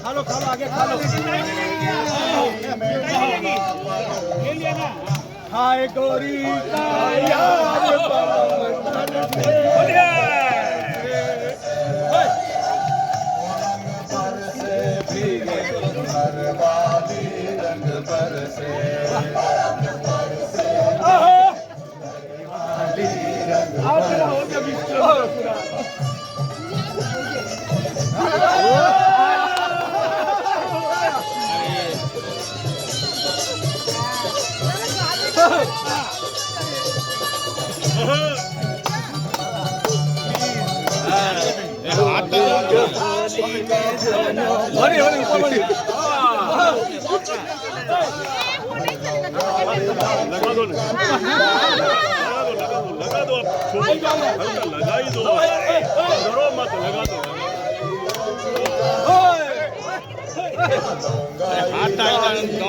खालो खालो आगे खालो हाय गोरी का लगा ही दो डरो मत लगा दो हाथ डाउन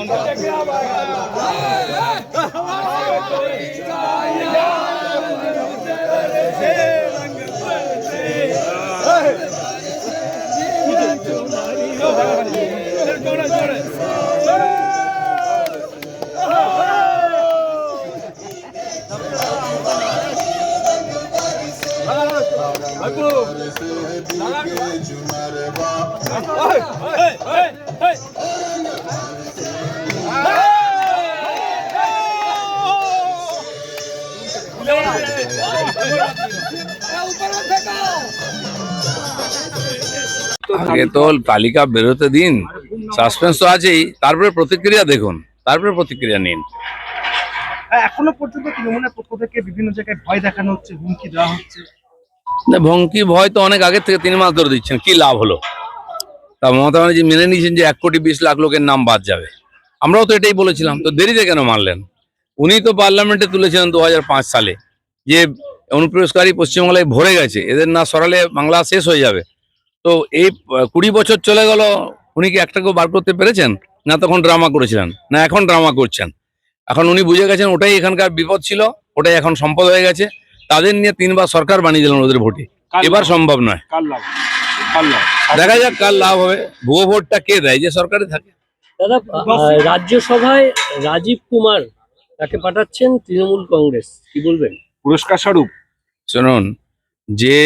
আগে তো তালিকা বেরোতে দিন, সাসপেন্স তো আছেই, তারপরে প্রতিক্রিয়া দেখুন, তারপরে প্রতিক্রিয়া নিন। এখনো পর্যন্ত তৃণমূলের পক্ষ থেকে বিভিন্ন জায়গায় ভয় দেখানো হচ্ছে, হুমকি দেওয়া হচ্ছে। না, ভঙ্কি ভয় তো অনেক আগের থেকে 3 মাস ধরে দিচ্ছেন, কি লাভ হলো? তা মমতা ব্যানার্জি মেনে নিয়েছেন যে 1,20,00,000 লোকের নাম বাদ যাবে। আমরাও তো এটাই বলেছিলাম, তো দেরিতে কেন মানলেন? উনি তো পার্লামেন্টে তুলেছিলেন 2005 সালে যে অনুপ্রবেশকারী পশ্চিমবাংলায় ভরে গেছে, এদের না সরালে বাংলা শেষ হয়ে যাবে। তো এই 20 বছর চলে গেল, উনি কি একটাকেও বার করতে পেরেছেন? না তখন ড্রামা করেছিলেন, না এখন ড্রামা করছেন? এখন উনি বুঝে গেছেন ওটাই এখানকার বিপদ ছিল, ওটাই এখন সম্পদ হয়ে গেছে। তাদের নিয়ে 3 বার সরকার বানিয়ে দিলেন ওদের ভোটে, এবার সম্ভব নয়। দেখা যাক কাল লাভ হবে। ভুয়ো ভোটটা কে দেয়? যে সরকারে থাকে। দাদা, রাজ্যসভায় রাজীব কুমার তাকে পাঠাচ্ছেন তৃণমূল কংগ্রেস, কি বলবেন? পুরস্কার স্বরূপ। শুনুন, যে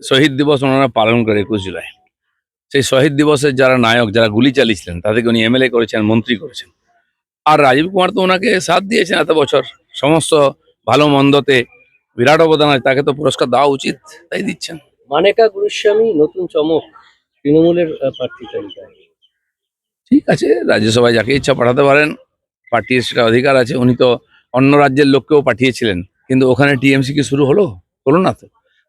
শহীদ দিবস ওনারা পালন করে 21 জুলাই, সেই শহীদ দিবসের যারা নায়ক, যারা গুলি চালিয়েছিলেন, তাদেরকে উনি এমএলএ করেছেন, মন্ত্রী করেছেন। আর রাজীব কুমার তো ওনাকে সাথ দিয়েছেন এত বছর, সমস্ত ভালো মন্দতে বিরাট অবদান আছে, তাকে তো পুরস্কার দেওয়া উচিত, তাই দিচ্ছেন। মানেকা গুরুস্বামী নতুন চমক তৃণমূলের প্রার্থী তালিকায়। ঠিক আছে, রাজ্যসভায় যাকে ইচ্ছা পাঠাতে পারেন, পার্টির সেটা অধিকার আছে। উনি তো অন্য রাজ্যের লোককেও পাঠিয়েছিলেন, কিন্তু ওখানে টিএমসি কি শুরু হলো না তো।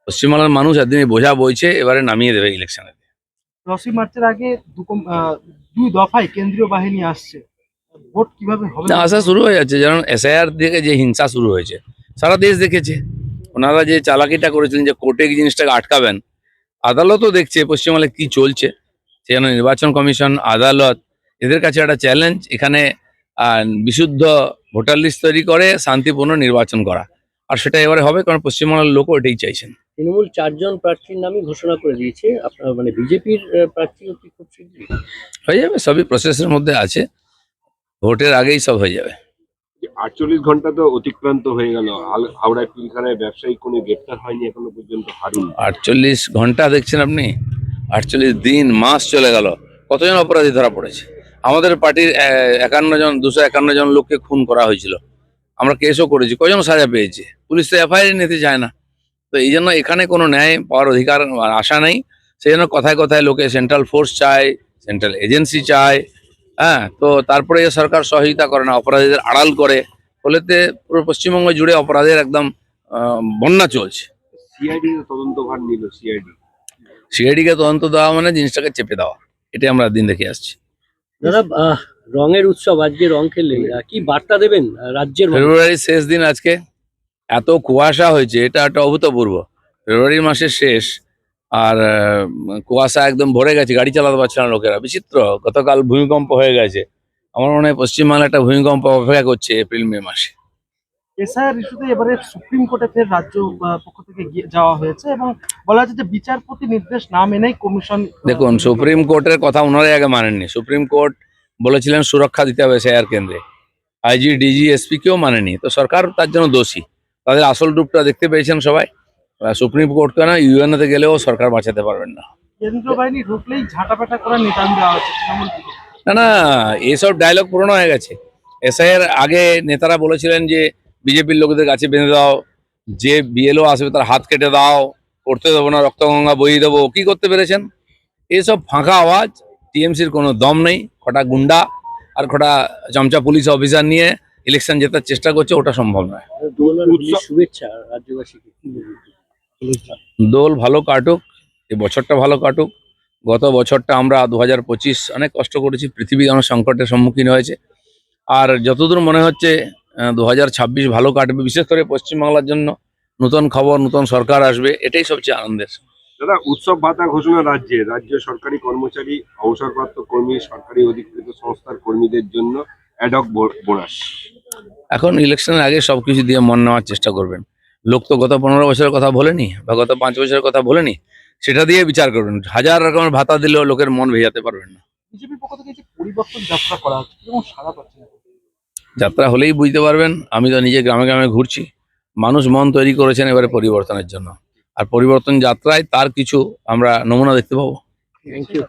পশ্চিমবাংলার মানুষ একদিনে বোঝা বইছে, এবারে নামিয়ে দেবে ইলেকশনে। 10ই মার্চের আগে দুই দফায় কেন্দ্রীয় বাহিনী আসছে, ভোট কিভাবে হবে? আসা শুরু হয়ে যাচ্ছে, যেমন এসআইআর থেকে যে হিংসা শুরু হয়েছে সারা দেশ দেখেছে। ওনারা যে চালাকিটা করেছিলেন যে কোর্টে জিনিসটাকে আটকাবেন, আদালতও দেখছে পশ্চিমবাংলায় কি চলছে। সেজন্য নির্বাচন কমিশন, আদালত, এদের কাছে একটা চ্যালেঞ্জ এখানে বিশুদ্ধ ভোটার লিস্ট তৈরি করে শান্তিপূর্ণ নির্বাচন করা। আর সেটা এবারে হবে, কারণ পশ্চিমবাংলার লোকও এটাই চাইছেন। তৃণমূল 4 জন প্রার্থীর নামই ঘোষণা করে দিয়েছে, আপনার মানে বিজেপির প্রার্থীও কি খুব শীঘ্রই হয়ে যাবে? সবই প্রসেসের মধ্যে আছে, ভোটের আগেই সব হয়ে যাবে। 48 ঘন্টা তো অতিক্রান্ত হয়ে গেল, হাওড়ায় পিলখানায় ব্যবসায়ী কোনো গ্রেপ্তার হয়নি এখনো পর্যন্ত। হারুন 48 ঘন্টা দেখছেন আপনি? 48 দিন, মাস চলে গেল, কতজন অপরাধী ধরা পড়েছে? আমাদের পার্টির 251 জন লোককে খুন করা হয়েছিল, আমরা কেসও করেছি, কজন সাজা পেয়েছে? পুলিশ তো এফআইআর নিতে চায় না। তো এই জন্য এখানে কোনো ন্যায় পাওয়ার অধিকার আশা নেই। সেই জন্য কথায় কথায় লোকে সেন্ট্রাল ফোর্স চায়, সেন্ট্রাল এজেন্সি চায়। হ্যাঁ, তো তারপরে সরকার সহযোগিতা করে না, অপরাধীদের আড়াল করে, ফলেতে পুরো পশ্চিমবঙ্গ জুড়ে অপরাধের একদম বন্যা চলছে। সিআইডি তদন্তভার নিল, সিআইডিকে তদন্ত দেওয়া মানে জিনিসটাকে চেপে দেওয়া, এটাই আমরা দিন দেখে আসছি। দাদা, রঙের উৎসব, আজকে রং খেললেন, কি বার্তা দেবেন রাজ্যের? ফেব্রুয়ারির শেষ দিন আজকে, এত কুয়াশা হয়েছে, এটা একটা অভূতপূর্ব। ফেব্রুয়ারি মাসের শেষ, আর কুয়াশা একদম ভরে গেছে, গাড়ি চালাতে পারছে না লোকেরা। বিচিত্র, গতকাল ভূমিকম্প হয়ে গেছে। আমার মনে হয় পশ্চিমবাংলা একটা ভূমিকম্প অপেক্ষা করছে এপ্রিল মে মাসে। এসআইআর ইস্যুতে এবারে সুপ্রিম কোর্টে ফের রাজ্য পক্ষ থেকে যাওয়া হয়েছে এবং বলা হচ্ছে যে বিচারপতি নির্দেশ না মেনেই কমিশন। দেখুন, সুপ্রিম কোর্টের কথা ওনারাই আগে মানেননি। সুপ্রিম কোর্ট বলেছিলেন সুরক্ষা দিতে হবে এসআইআর কেন্দ্রে, আইজি ডিজি এসপি কেও মানেনি, তো সরকার তার জন্য দোষী। তাদের আসল রূপটা দেখতে পেয়েছেন সবাই। সুপ্রিম কোর্ট কেন ইউএনএতে গেলেও সরকার বাঁচাতে পারবেন না। কেন্দ্রীয় বাহিনী ঢুকলেই ঝাঁটাপেটা করার নিদান দেওয়া হচ্ছে তৃণমূল থেকে। না, এসব ডায়লগ পুরনো হয়ে গেছে। এসআইআর আগে নেতারা বলেছিলেন যে বিজেপির লোকদের কাছে বেঁধে দাও, যে বিএলও আসবে তার হাত কেটে দাও, করতে দেবো না, রক্তগঙ্গা বইয়ে দেবো। কি করতে পেরেছেন? এসব ফাঁকা আওয়াজ। টিএমসির কোনো দম নেই। কটা গুন্ডা আর কটা চমচা পুলিশ অফিসার নিয়ে ইলেকশন জেতার চেষ্টা করছে, ওটা সম্ভব নয়। দোল আর হোলির শুভেচ্ছা রাজ্যবাসীকে, কি বলবেন? দোল ভালো কাটুক, এই বছরটা ভালো কাটুক। গত বছরটা আমরা 2025 অনেক কষ্ট করেছি, পৃথিবী অনেক সংকটের সম্মুখীন হয়েছে। আর যতদূর মনে হচ্ছে 2026 ভালো কাটবে, বিশেষ করে পশ্চিমবাংলার জন্য। নতুন খবর, নতুন সরকার আসবে, এটাই সবচেয়ে আনন্দের। দাদা, উৎসব ভাতা ঘোষণা রাজ্য সরকারি কর্মচারী, অবসরপ্রাপ্ত কর্মী, সরকারি অধিকৃত সংস্থার কর্মীদের জন্য অ্যাডহক বোনাস। এখন ইলেকশনের আগে সবকিছু দিয়ে মন নেওয়ার চেষ্টা করবেন। লোক তো গত 15 বছরের কথা বলেনি বা গত 5 বছরের কথা বলেনি, সেটা দিয়ে বিচার করবেন। হাজার রকমের ভাতা দিলেও লোকের মন ভেজাতে পারবেন না। বিজেপির পক্ষ থেকে যে পরিবর্তন যাত্রা করা হচ্ছে এবং সারা পাচ্ছে না। যাত্রা হলেই বুঝতে পারবেন। আমি তো নিজে গ্রামে গ্রামে ঘুরছি। মানুষ মন তৈরি করেছেন এবারে পরিবর্তনের জন্য, আর পরিবর্তন যাত্রায় তার কিছু আমরা নমুনা দেখতে পাবো। Thank you.